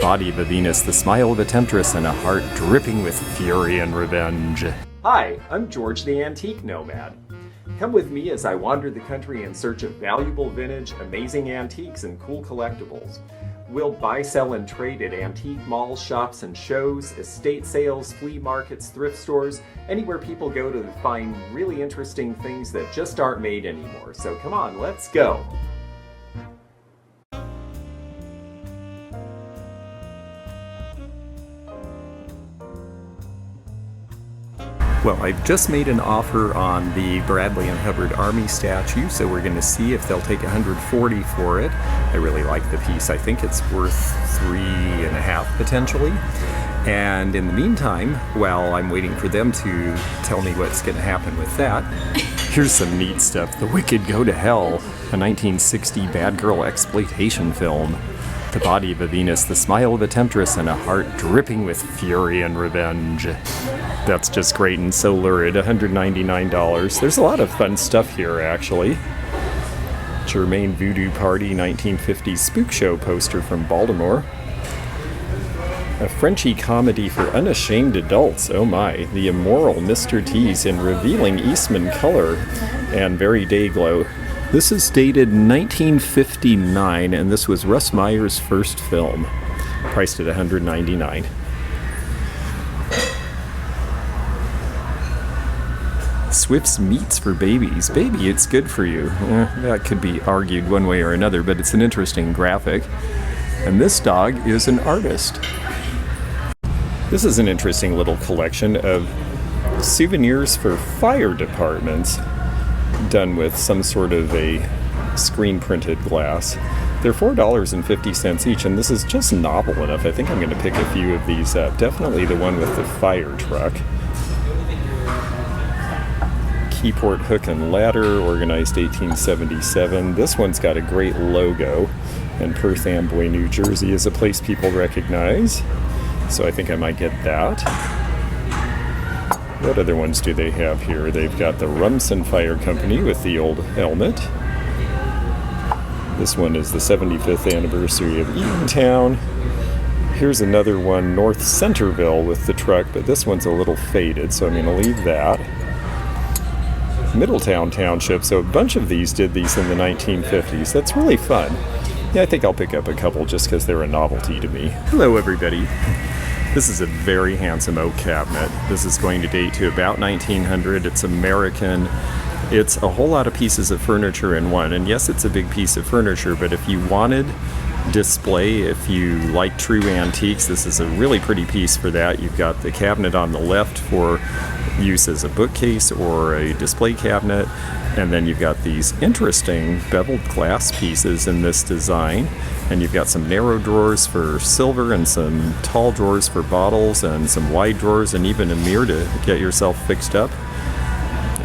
body of a Venus, the smile of a temptress, and a heart dripping with fury and revenge. Hi, I'm George the Antique Nomad. Come with me as I wander the country in search of valuable vintage, amazing antiques, and cool collectibles. We'll buy, sell, and trade at antique malls, shops, and shows, estate sales, flea markets, thrift stores, anywhere people go to find really interesting things that just aren't made anymore. So come on, let's go! Well, I've just made an offer on the Bradley and Hubbard Army statue, so we're going to see if they'll take $140 for it. I really like the piece. I think it's worth $3.5 potentially. And in the meantime, while I'm waiting for them to tell me what's going to happen with that, here's some neat stuff. The Wicked Go to Hell, a 1960 bad girl exploitation film. The body of a Venus, the smile of a temptress, and a heart dripping with fury and revenge. That's just great and so lurid. $199. There's a lot of fun stuff here, actually. Germain Voodoo Party 1950s spook show poster from Baltimore. A Frenchy comedy for unashamed adults. Oh my. The immoral Mr. T's in revealing Eastman color and very day glow. This is dated 1959, and this was Russ Meyer's first film, priced at $199. Swift's Meats for Babies. Baby, it's good for you. That could be argued one way or another, but it's an interesting graphic. And this dog is an artist. This is an interesting little collection of souvenirs for fire departments, done with some sort of a screen-printed glass. They're $4.50 each, and this is just novel enough. I think I'm going to pick a few of these up. Definitely the one with the fire truck. Keyport Hook and Ladder, organized 1877. This one's got a great logo, and Perth Amboy, New Jersey is a place people recognize, so I think I might get that. What other ones do they have here? They've got the Rumson Fire Company with the old helmet. This one is the 75th anniversary of Eatontown. Here's another one, North Centerville with the truck, but this one's a little faded, so I'm going to leave that. Middletown Township, so a bunch of these did these in the 1950s. That's really fun. Yeah, I think I'll pick up a couple just because they're a novelty to me. Hello, everybody. This is a very handsome oak cabinet. This is going to date to about 1900. It's American. It's a whole lot of pieces of furniture in one. And yes, it's a big piece of furniture, but if you wanted display, if you like true antiques, this is a really pretty piece for that. You've got the cabinet on the left for use as a bookcase or a display cabinet. And then you've got these interesting beveled glass pieces in this design. And you've got some narrow drawers for silver and some tall drawers for bottles and some wide drawers and even a mirror to get yourself fixed up.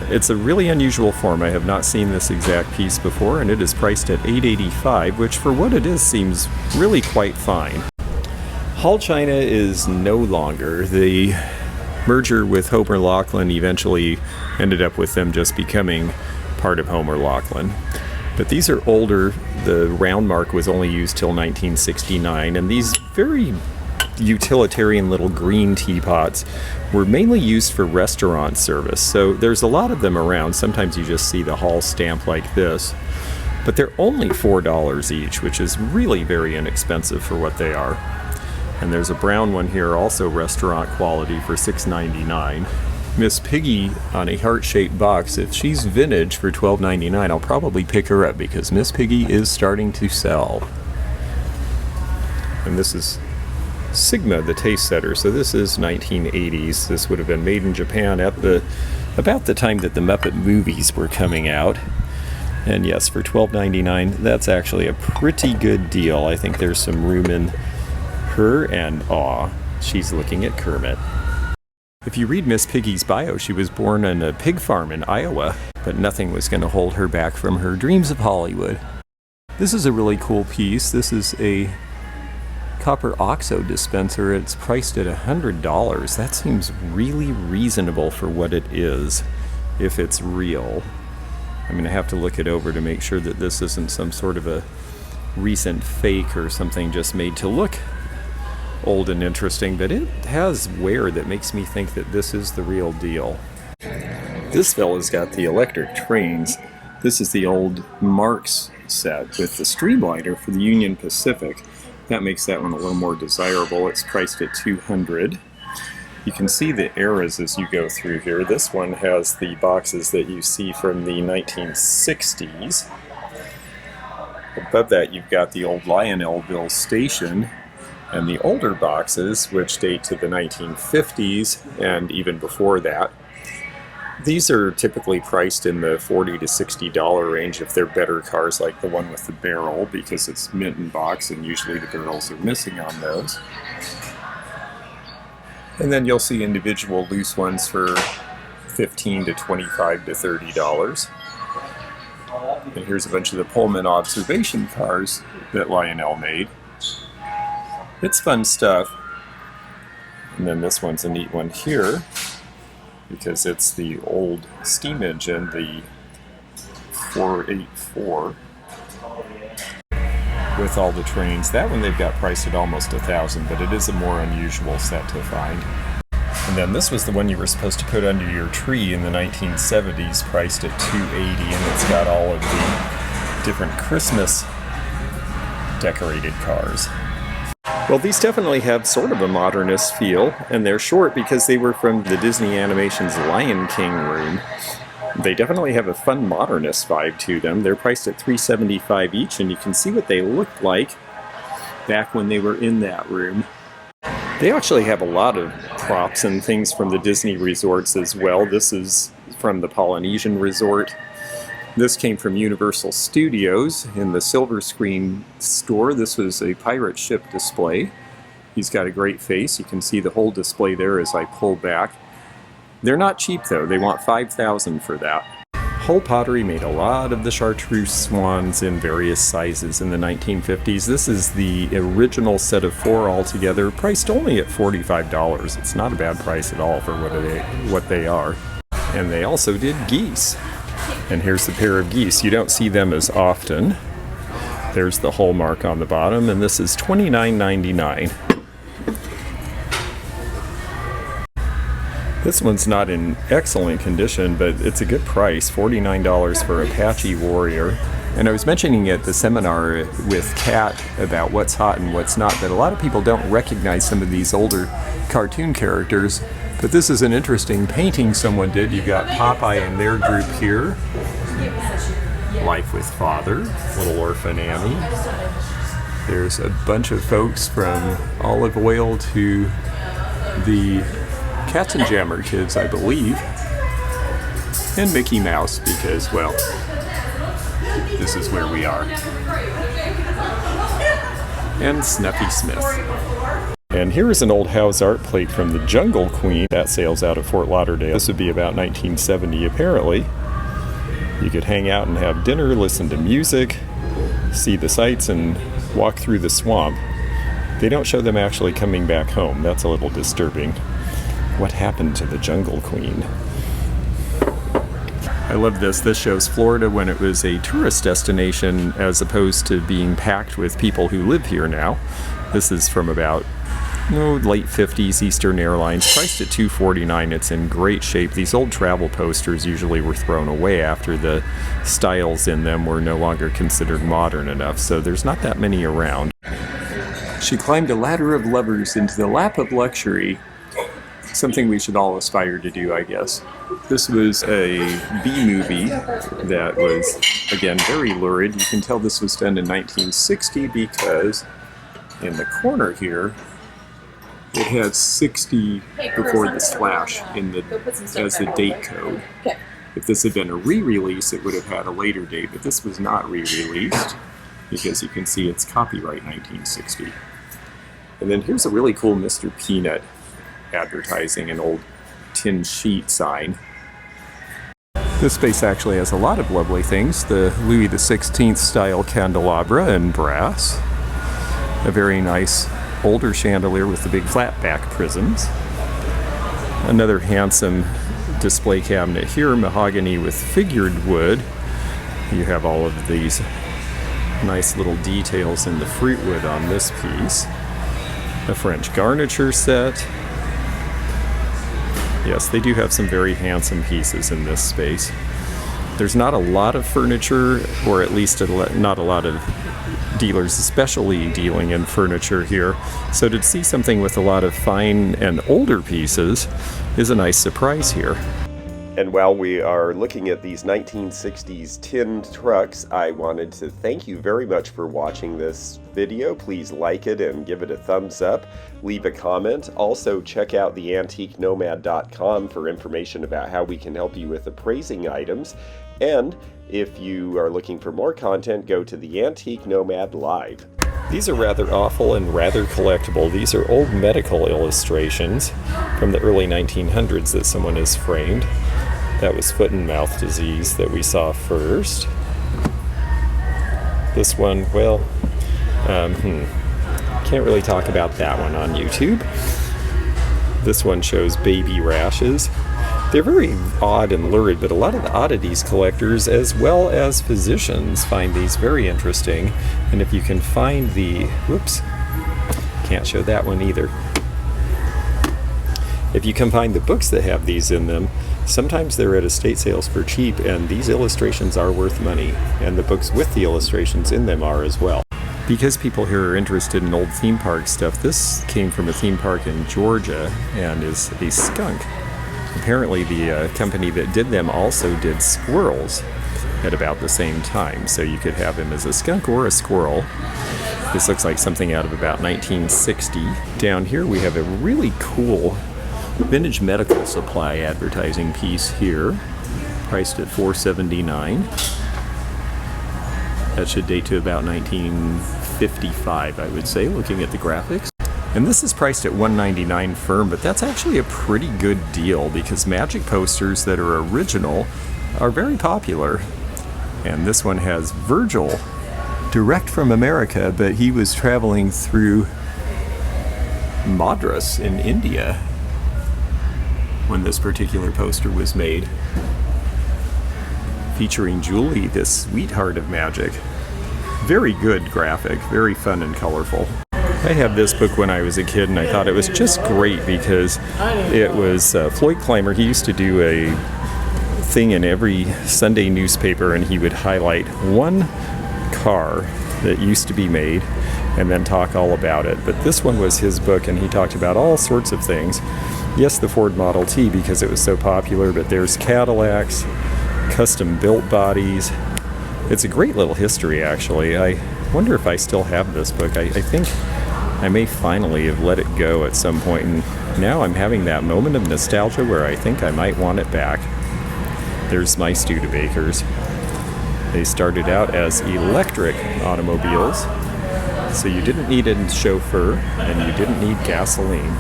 It's a really unusual form. I have not seen this exact piece before, and it is priced at $885, which for what it is seems really quite fine. Hall China is no longer. The merger with Homer Laughlin eventually ended up with them just becoming part of Homer Laughlin. But these are older. The round mark was only used till 1969, and these very utilitarian little green teapots were mainly used for restaurant service. So there's a lot of them around. Sometimes you just see the Hall stamp like this, but they're only $4 each, which is really very inexpensive for what they are. And there's a brown one here, also restaurant quality, for $6.99. Miss Piggy on a heart-shaped box. If she's vintage for $12.99, I'll probably pick her up because Miss Piggy is starting to sell. And this is Sigma, the taste setter. So this is 1980s. This would have been made in Japan at about the time that the Muppet movies were coming out. And yes, for $12.99, that's actually a pretty good deal. I think there's some room in her, and she's looking at Kermit. If you read Miss Piggy's bio, she was born in a pig farm in Iowa, but nothing was going to hold her back from her dreams of Hollywood. This is a really cool piece. This is a copper OXO dispenser. It's priced at $100. That seems really reasonable for what it is, if it's real. I'm going to have to look it over to make sure that this isn't some sort of a recent fake or something just made to look old and interesting, but it has wear that makes me think that this is the real deal. This fella's got the electric trains. This is the old Marks set with the streamliner for the Union Pacific. That makes that one a little more desirable. It's priced at $200. You can see the eras as you go through here. This one has the boxes that you see from the 1960s. Above that you've got the old Lionelville station and the older boxes, which date to the 1950s and even before that. These are typically priced in the $40 to $60 range if they're better cars, like the one with the barrel, because it's mint and box and usually the barrels are missing on those. And then you'll see individual loose ones for $15 to $25 to $30. And here's a bunch of the Pullman observation cars that Lionel made. It's fun stuff. And then this one's a neat one here, because it's the old steam engine, the 484, with all the trains. That one they've got priced at almost $1,000, but it is a more unusual set to find. And then this was the one you were supposed to put under your tree in the 1970s, priced at $280, and it's got all of the different Christmas decorated cars. Well, these definitely have sort of a modernist feel, and they're short because they were from the Disney Animation's Lion King room. They definitely have a fun modernist vibe to them. They're priced at $375 each, and you can see what they looked like back when they were in that room. They actually have a lot of props and things from the Disney resorts as well. This is from the Polynesian resort. This came from Universal Studios in the Silver Screen store. This was a pirate ship display. He's got a great face. You can see the whole display there as I pull back. They're not cheap though. They want $5,000 for that. Hull Pottery made a lot of the chartreuse swans in various sizes in the 1950s. This is the original set of 4 altogether, priced only at $45. It's not a bad price at all for what they are. And they also did geese. And here's the pair of geese. You don't see them as often. There's the hull mark on the bottom, and this is $29.99. This one's not in excellent condition, but it's a good price, $49 for Apache Warrior. And I was mentioning at the seminar with Kat about what's hot and what's not, that a lot of people don't recognize some of these older cartoon characters. But this is an interesting painting someone did. You've got Popeye and their group here. Life with Father, Little Orphan Annie. There's a bunch of folks from Olive Oil to the Cats and Jammer Kids, I believe. And Mickey Mouse, because, well, this is where we are. And Snuffy Smith. And here is an old house art plate from the Jungle Queen that sails out of Fort Lauderdale. This would be about 1970 apparently. You could hang out and have dinner, listen to music, see the sights, and walk through the swamp. They don't show them actually coming back home. That's a little disturbing. What happened to the Jungle Queen? I love this. This shows Florida when it was a tourist destination as opposed to being packed with people who live here now. This is from about late 50s, Eastern Airlines, priced at $249. It's in great shape. These old travel posters usually were thrown away after the styles in them were no longer considered modern enough, so there's not that many around. She climbed a ladder of lovers into the lap of luxury, something we should all aspire to do, I guess. This was a B-movie that was, again, very lurid. You can tell this was done in 1960 because in the corner here, it has 60 before the slash as the date code. If this had been a re-release, it would have had a later date, but this was not re-released because you can see it's copyright 1960. And then here's a really cool Mr. Peanut advertising an old tin sheet sign. This space actually has a lot of lovely things. The Louis XVI style candelabra in brass. A very nice older chandelier with the big flat back prisms. Another handsome display cabinet here, mahogany with figured wood. You have all of these nice little details in the fruit wood on this piece. A French garniture set. Yes, they do have some very handsome pieces in this space. There's not a lot of furniture, or at least not a lot of dealers especially dealing in furniture here. So to see something with a lot of fine and older pieces is a nice surprise here. And while we are looking at these 1960s tin trucks, I wanted to thank you very much for watching this video. Please like it and give it a thumbs up. Leave a comment. Also check out the antiquenomad.com for information about how we can help you with appraising items. And if you are looking for more content, go to the Antique Nomad Live. These are rather awful and rather collectible. These are old medical illustrations from the early 1900s that someone has framed. That was foot and mouth disease that we saw first. This one, well, can't really talk about that one on YouTube. This one shows baby rashes. They're very odd and lurid, but a lot of the oddities collectors, as well as physicians, find these very interesting. And if you can find the, whoops, can't show that one either. If you can find the books that have these in them, sometimes they're at estate sales for cheap, and these illustrations are worth money, and the books with the illustrations in them are as well. Because people here are interested in old theme park stuff, this came from a theme park in Georgia and is a skunk. Apparently the company that did them also did squirrels at about the same time, so you could have him as a skunk or a squirrel. This looks like something out of about 1960. Down here we have a really cool vintage medical supply advertising piece here, priced at $4.79. That should date to about 1955, I would say, looking at the graphics. And this is priced at $1.99 firm, but that's actually a pretty good deal because magic posters that are original are very popular. And this one has Virgil, direct from America, but he was traveling through Madras in India when this particular poster was made, featuring Julie, this sweetheart of magic. Very good graphic, very fun and colorful. I had this book when I was a kid, and I thought it was just great because it was Floyd Clymer. He used to do a thing in every Sunday newspaper, and he would highlight one car that used to be made and then talk all about it. But this one was his book, and he talked about all sorts of things. Yes, the Ford Model T because it was so popular, but there's Cadillacs, custom built bodies. It's a great little history, actually. I wonder if I still have this book. I think I may finally have let it go at some point, and now I'm having that moment of nostalgia where I think I might want it back. There's my Studebakers. They started out as electric automobiles, so you didn't need a chauffeur and you didn't need gasoline.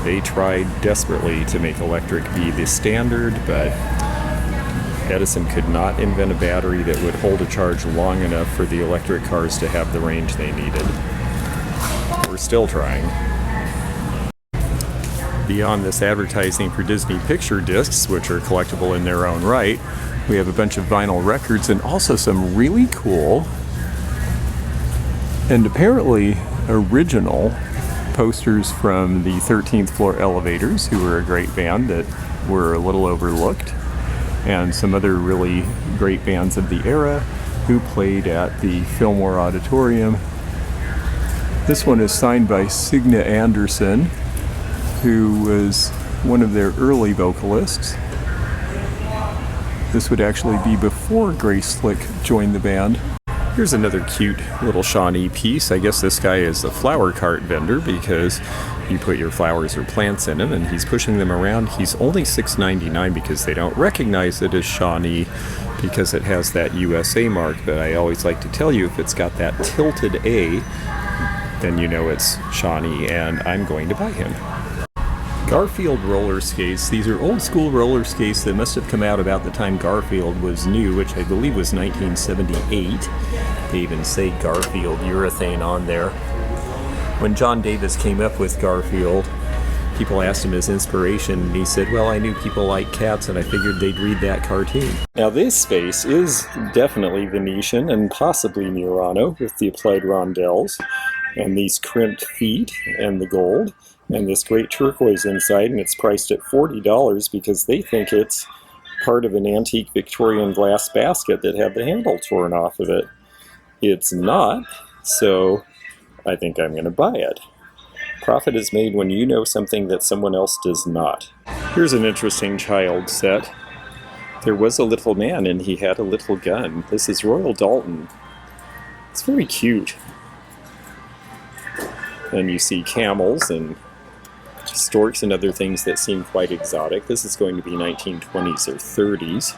They tried desperately to make electric be the standard, but Edison could not invent a battery that would hold a charge long enough for the electric cars to have the range they needed. We're still trying. Beyond this advertising for Disney picture discs, which are collectible in their own right, we have a bunch of vinyl records and also some really cool and apparently original posters from the 13th Floor Elevators, who were a great band that were a little overlooked, and some other really great bands of the era who played at the Fillmore Auditorium. This one is signed by Signe Anderson, who was one of their early vocalists. This would actually be before Grace Slick joined the band. Here's another cute little Shawnee piece. I guess this guy is a flower cart vendor because you put your flowers or plants in him and he's pushing them around. He's only $6.99 because they don't recognize it as Shawnee because it has that USA mark, but I always like to tell you if it's got that tilted A, then you know it's Shawnee, and I'm going to buy him. Garfield roller skates. These are old school roller skates that must have come out about the time Garfield was new, which I believe was 1978. They even say Garfield urethane on there. When John Davis came up with Garfield, people asked him his inspiration, and he said, well, I knew people like cats, and I figured they'd read that cartoon. Now this space is definitely Venetian and possibly Murano with the applied rondelles. and these crimped feet and the gold and this great turquoise inside, and it's priced at $40 because they think it's part of an antique Victorian glass basket that had the handle torn off of it. It's not, so I think I'm going to buy it. Profit is made when you know something that someone else does not. Here's an interesting child set. There was a little man and he had a little gun. This is Royal Dalton. It's very cute. And you see camels and storks and other things that seem quite exotic. This is going to be 1920s or 30s.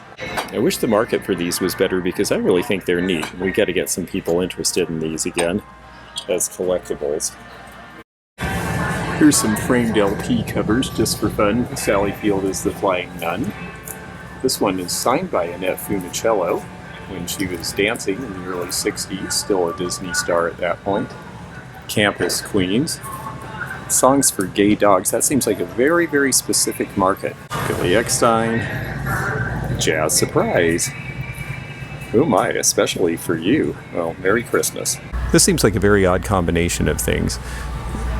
I wish the market for these was better because I really think they're neat. We got to get some people interested in these again as collectibles. Here's some framed LP covers just for fun. Sally Field is the Flying Nun. This one is signed by Annette Funicello when she was dancing in the early 60s, still a Disney star at that point. Campus Queens. Songs for Gay Dogs. That seems like a very, very specific market. Billy Eckstein. Jazz Surprise. Oh my, especially for you. Well, Merry Christmas. This seems like a very odd combination of things.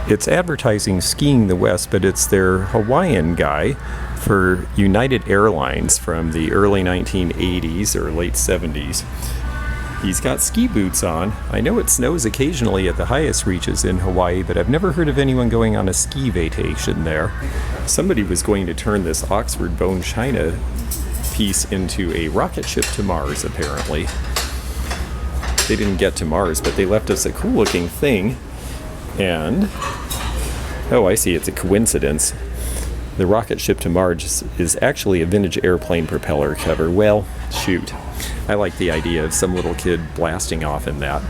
It's advertising Skiing the West, but it's their Hawaiian guy for United Airlines from the early 1980s or late 70s. He's got ski boots on. I know it snows occasionally at the highest reaches in Hawaii, but I've never heard of anyone going on a ski vacation there. Somebody was going to turn this Oxford bone china piece into a rocket ship to Mars, apparently. They didn't get to Mars, but they left us a cool looking thing. And, oh, I see, it's a coincidence. The rocket ship to Mars is actually a vintage airplane propeller cover. Well, shoot. I like the idea of some little kid blasting off in that.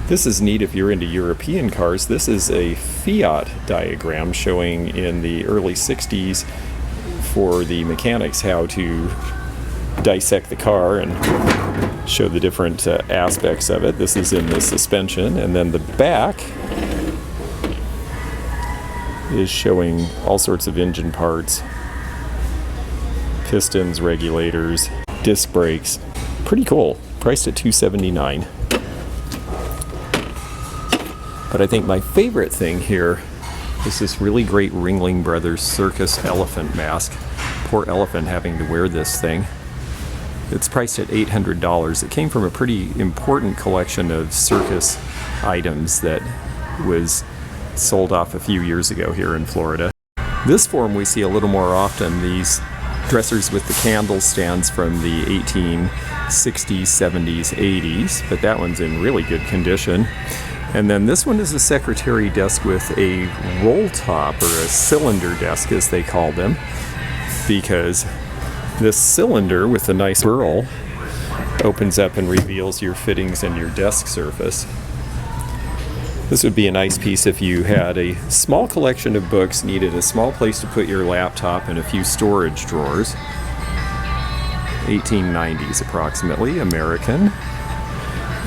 This is neat if you're into European cars. This is a Fiat diagram showing in the early 60s for the mechanics how to dissect the car and show the different aspects of it. This is in the suspension, and then the back is showing all sorts of engine parts, pistons, regulators, disc brakes. Pretty cool. Priced at $279. But I think my favorite thing here is this really great Ringling Brothers circus elephant mask. Poor elephant having to wear this thing. It's priced at $800. It came from a pretty important collection of circus items that was sold off a few years ago here in Florida. This form we see a little more often, these dressers with the candle stands from the 1860s, 70s, 80s, but that one's in really good condition. And then this one is a secretary desk with a roll top, or a cylinder desk as they call them, because this cylinder with a nice burl opens up and reveals your fittings and your desk surface. This would be a nice piece if you had a small collection of books, needed a small place to put your laptop and a few storage drawers. 1890s approximately, American.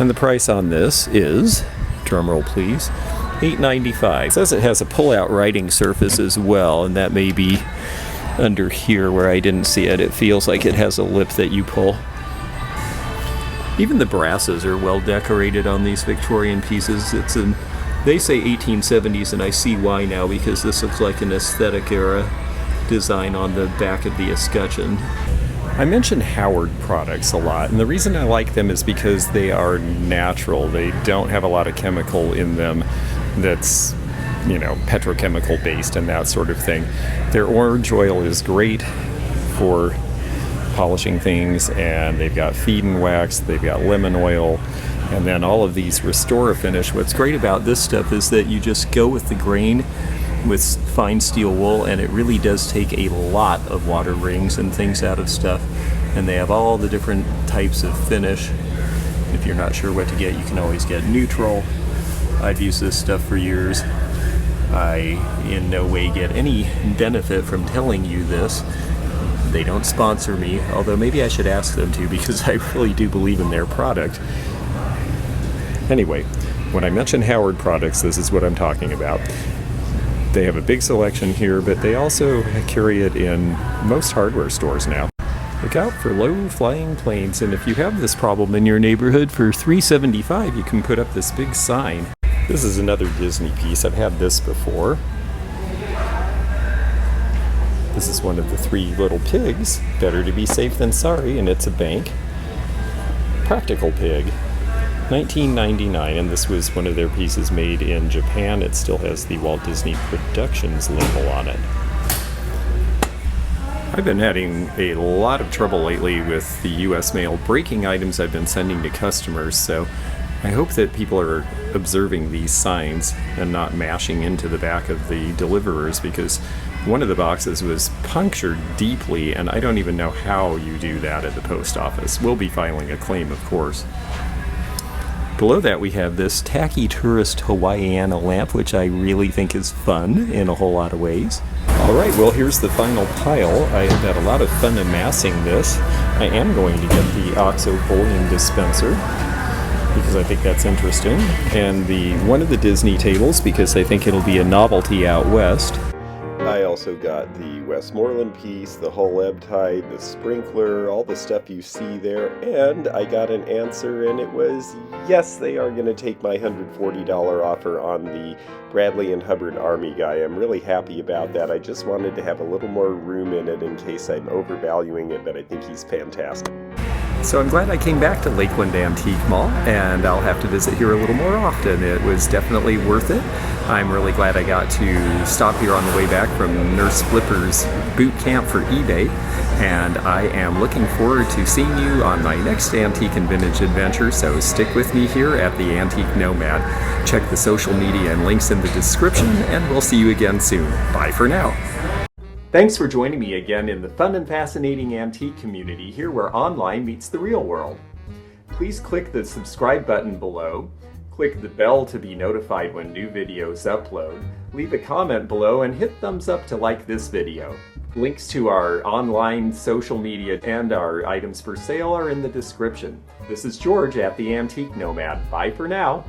And the price on this is, drumroll please, $8.95. It says it has a pull-out writing surface as well, and that may be under here where I didn't see it. It feels like it has a lip that you pull. Even the brasses are well decorated on these Victorian pieces. They say 1870s, and I see why now, because this looks like an aesthetic era design on the back of the escutcheon. I mentioned Howard products a lot, and the reason I like them is because they are natural. They don't have a lot of chemical in them that's, you know, petrochemical based and that sort of thing. Their orange oil is great for polishing things, and they've got feed and wax, they've got lemon oil, and then all of these restore finish. What's great about this stuff is that you just go with the grain with fine steel wool, and it really does take a lot of water rings and things out of stuff, and they have all the different types of finish. If you're not sure what to get, you can always get neutral. I've used this stuff for years. I in no way get any benefit from telling you this. They don't sponsor me, although maybe I should ask them to, because I really do believe in their product. Anyway, when I mention Howard products, this is what I'm talking about. They have a big selection here, but they also carry it in most hardware stores now. Look out for low-flying planes, and if you have this problem in your neighborhood, for $3.75 you can put up this big sign. This is another Disney piece. I've had this before. This is one of the three little pigs. Better to be safe than sorry, and it's a bank. Practical pig. 1999, and this was one of their pieces made in Japan. It still has the Walt Disney Productions label on it. I've been having a lot of trouble lately with the U.S. mail breaking items I've been sending to customers, so I hope that people are observing these signs and not mashing into the back of the deliverers, because one of the boxes was punctured deeply, and I don't even know how you do that at the post office. We'll be filing a claim, of course. Below that we have this tacky tourist Hawaiiana lamp, which I really think is fun in a whole lot of ways. Alright, well here's the final pile. I have had a lot of fun amassing this. I am going to get the OXO bullion dispenser, because I think that's interesting, and one of the Disney tables, because I think it'll be a novelty out west. I also got the Westmoreland piece, the Hull ebb tide, the sprinkler, all the stuff you see there, and I got an answer, and it was, yes, they are going to take my $140 offer on the Bradley and Hubbard Army guy. I'm really happy about that. I just wanted to have a little more room in it in case I'm overvaluing it, but I think he's fantastic. So I'm glad I came back to Lakeland Antique Mall, and I'll have to visit here a little more often. It was definitely worth it. I'm really glad I got to stop here on the way back from Nurse Flipper's boot camp for eBay, and I am looking forward to seeing you on my next antique and vintage adventure, so stick with me here at the Antique Nomad. Check the social media and links in the description, and we'll see you again soon. Bye for now. Thanks for joining me again in the fun and fascinating antique community, here where online meets the real world. Please click the subscribe button below, click the bell to be notified when new videos upload, leave a comment below, and hit thumbs up to like this video. Links to our online social media and our items for sale are in the description. This is George at the Antique Nomad. Bye for now.